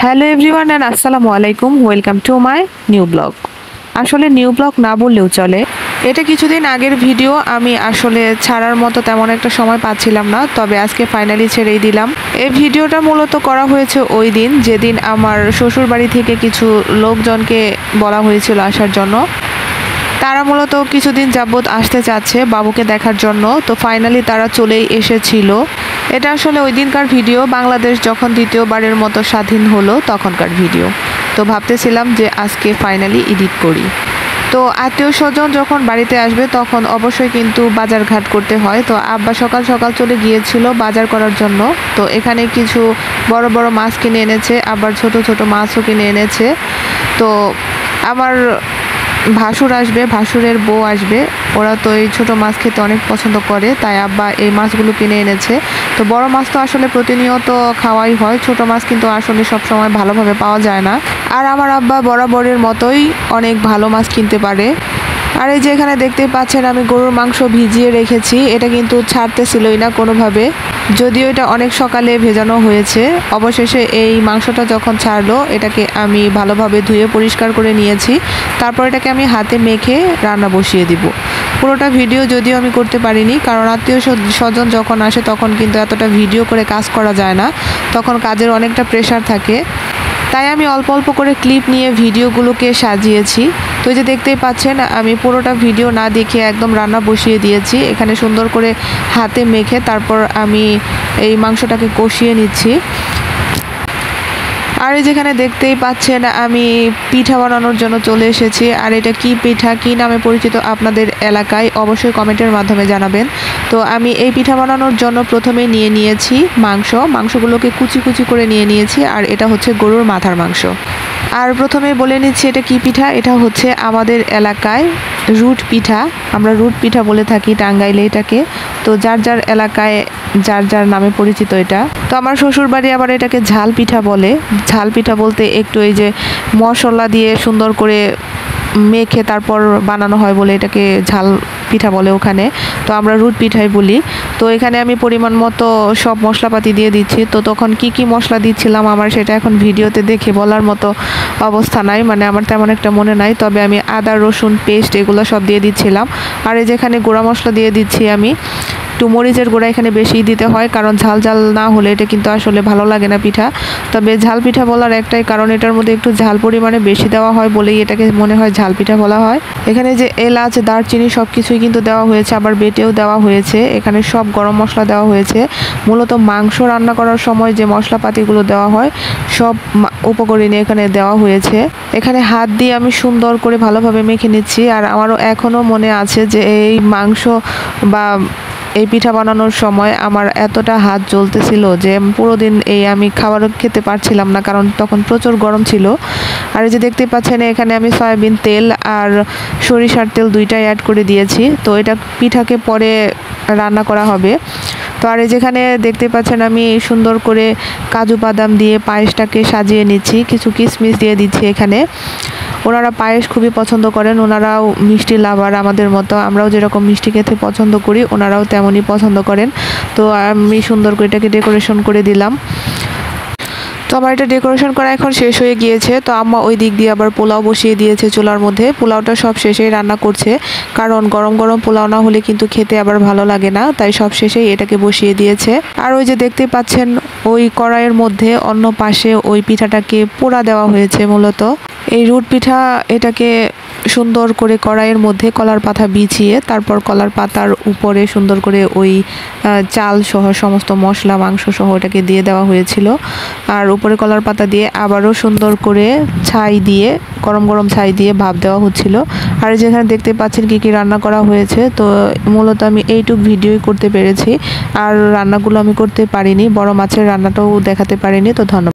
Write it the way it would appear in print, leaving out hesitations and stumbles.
Hello everyone and আসসালামু আলাইকুম, welcome to my new blog. আসলে নিউ ব্লগ না বললেও চলে, এটা কিছুদিন আগের ভিডিও। আমি আসলে ছাড়ার মতো তেমন একটা সময় পাচ্ছিলাম না, তবে আজকে ফাইনালি ছেড়েই দিলাম। এই ভিডিওটা মূলত করা হয়েছে ওই দিন যেদিন আমার শ্বশুর বাড়ি থেকে কিছু লোকজনকে বলা হয়েছিল আসার জন্য। তারা মূলত কিছুদিন যাবৎ আসতে চাচ্ছে বাবুকে দেখার জন্য, তো ফাইনালি তারা চলেই এসেছিল। এটা আসলে ওই দিনকার ভিডিও, বাংলাদেশ যখন দ্বিতীয়বারের মতো স্বাধীন হলো তখনকার ভিডিও। তো ভাবতেছিলাম যে আজকে ফাইনালি এডিট করি। তো আত্মীয় স্বজন যখন বাড়িতে আসবে তখন অবশ্যই কিন্তু বাজার ঘাট করতে হয়। তো আব্বা সকাল সকাল চলে গিয়েছিল বাজার করার জন্য। তো এখানে কিছু বড় বড় মাছ কিনে এনেছে, আবার ছোট ছোট মাছও কিনে এনেছে। তো আমার ভাসুর আসবে, ভাসুরের বউ আসবে, ওরা তো এই ছোটো মাছ খেতে অনেক পছন্দ করে, তাই আব্বা এই মাছগুলো কিনে এনেছে। তো বড় মাছ তো আসলে প্রতিনিয়ত খাওয়াই হয়, ছোট মাছ কিন্তু আসলে সবসময় ভালোভাবে পাওয়া যায় না। আর আমার আব্বা বরাবরের মতোই অনেক ভালো মাছ কিনতে পারে। আর এই যে এখানে দেখতেই পাচ্ছেন আমি গরুর মাংস ভিজিয়ে রেখেছি, এটা কিন্তু ছাড়তেছিলই না কোনোভাবে, যদিও এটা অনেক সকালে ভেজানো হয়েছে। অবশেষে এই মাংসটা যখন ছাড়লো এটাকে আমি ভালোভাবে ধুয়ে পরিষ্কার করে নিয়েছি। তারপর এটাকে আমি হাতে মেখে রান্না বসিয়ে দিব। পুরোটা ভিডিও যদিও আমি করতে পারিনি, কারণ আত্মীয় স্বজন যখন আসে তখন কিন্তু এতটা ভিডিও করে কাজ করা যায় না, তখন কাজের অনেকটা প্রেশার থাকে। তাই আমি অল্প অল্প করে ক্লিপ নিয়ে ভিডিওগুলোকে সাজিয়েছি। তো এই যে দেখতেই পাচ্ছেন আমি পুরোটা ভিডিও না দেখে একদম রান্না বসিয়ে দিয়েছি। এখানে সুন্দর করে হাতে মেখে তারপর আমি এই মাংসটাকে কষিয়ে নিচ্ছি। আর এই যেখানে দেখতেই পাচ্ছেন আমি পিঠা বানানোর জন্য চলে এসেছি। আর এটা কি পিঠা, কি নামে পরিচিত আপনাদের এলাকায় অবশ্যই কমেন্টের মাধ্যমে জানাবেন। তো আমি এই পিঠা বানানোর জন্য প্রথমে নিয়ে নিয়েছি মাংসগুলোকে কুচি কুচি করে নিয়ে নিয়েছি। আর এটা হচ্ছে গরুর মাথার মাংস। আর প্রথমে বলে নিচ্ছি এটা কি পিঠা, এটা হচ্ছে আমাদের এলাকায় রুট পিঠা, আমরা রুট পিঠা বলে থাকি টাঙ্গাইলে এটাকে। তো যার যার এলাকায় যার যার নামে পরিচিত এটা। তো আমার শ্বশুর বাড়ি আবার এটাকে ঝাল পিঠা বলে। ঝাল পিঠা বলতে একটু এই যে মশলা দিয়ে সুন্দর করে মেখে তারপর বানানো হয় বলে এটাকে ঝাল পিঠা বলে ওখানে। তো আমরা রুট পিঠাই বলি। তো এখানে আমি পরিমাণ মতো সব মশলাপাতি দিয়ে দিচ্ছি। তো তখন কি কি মশলা দিচ্ছিলাম আমার সেটা এখন ভিডিওতে দেখে বলার মতো অবস্থা নাই, মানে আমার তেমন একটা মনে নাই। তবে আমি আদা রসুন পেস্ট এগুলো সব দিয়ে দিচ্ছিলাম। আর এই যেখানে গুঁড়া মশলা দিয়ে দিচ্ছি আমি একটু মরিচের গুঁড়া, এখানে বেশি দিতে হয় কারণ ঝাল ঝাল না হলে এটা কিন্তু আসলে ভালো লাগে না পিঠা। তবে ঝাল পিঠা বলার একটাই কারণ এটার মধ্যে একটু ঝাল পরিমাণে বেশি দেওয়া হয় বলেই এটাকে মনে হয় ঝাল পিঠা বলা হয়। এখানে যে এলাচ দারচিনি সব কিছুই কিন্তু দেওয়া হয়েছে, আবার বেটেও দেওয়া হয়েছে। এখানে সব গরম মশলা দেওয়া হয়েছে। মূলত মাংস রান্না করার সময় যে মশলাপাতিগুলো দেওয়া হয় সব উপকরণে এখানে দেওয়া হয়েছে। এখানে হাত দিয়ে আমি সুন্দর করে ভালোভাবে মেখে নিচ্ছি। আর আমারও এখনও মনে আছে যে এই মাংস বা এই পিঠা বানানোর সময় আমার এতটা হাত জ্বলতেছিল যে পুরো দিন আমি খাবার খেতে পারছিলাম না, কারণ তখন প্রচুর গরম ছিল। আর এই যে দেখতে পাচ্ছেন এখানে আমি সয়াবিন তেল আর সরিষার তেল দুইটাই অ্যাড করে দিয়েছি। তো এটা পিঠাকে পরে রান্না করা হবে। তো আর যেখানে দেখতে পাচ্ছেন আমি সুন্দর করে কাজু বাদাম দিয়ে পায়েসটাকে সাজিয়ে নিচ্ছি, কিছু কিশমিশ দিয়ে দিচ্ছি এখানে। ওনারা পায়েস খুবই পছন্দ করেন, ওনারাও মিষ্টি লাভার আমাদের মতো, আমরাও যেরকম মিষ্টি খেতে পছন্দ করি ওনারাও তেমনই পছন্দ করেন। তো আমি সুন্দর করে এটাকে ডেকোরেশন করে দিলাম। তো আমার এটা ডেকোরেশন করা এখন শেষ হয়ে গিয়েছে। তো আম্মা ওই দিক দিয়ে আবার পোলাও বসিয়ে দিয়েছে চুলার মধ্যে। পোলাওটা সব শেষেই রান্না করছে, কারণ গরম গরম পোলাও না হলে কিন্তু খেতে আবার ভালো লাগে না, তাই সব শেষেই এটাকে বসিয়ে দিয়েছে। আর ওই যে দেখতে পাচ্ছেন ওই কড়াইয়ের মধ্যে অন্য পাশে ওই পিঠাটাকে পোড়া দেওয়া হয়েছে। মূলত এই রুট পিঠা এটাকে সুন্দর করে কড়াইয়ের মধ্যে কলার পাতা বিছিয়ে তারপর কলার পাতার উপরে সুন্দর করে ওই চাল সহ সমস্ত মশলা মাংস সহ এটাকে দিয়ে দেওয়া হয়েছিল। আর উপরে কলার পাতা দিয়ে আবারও সুন্দর করে ছাই দিয়ে গরম গরম ছাই দিয়ে ভাপ দেওয়া হচ্ছিল। আর যেখানে দেখতে পাচ্ছেন কি কি রান্না করা হয়েছে। তো মূলত আমি এইটুক ভিডিওই করতে পেরেছি, আর রান্নাগুলো আমি করতে পারিনি, বড় মাছের রান্নাটাও দেখাতে পারিনি। তো ধন্যবাদ।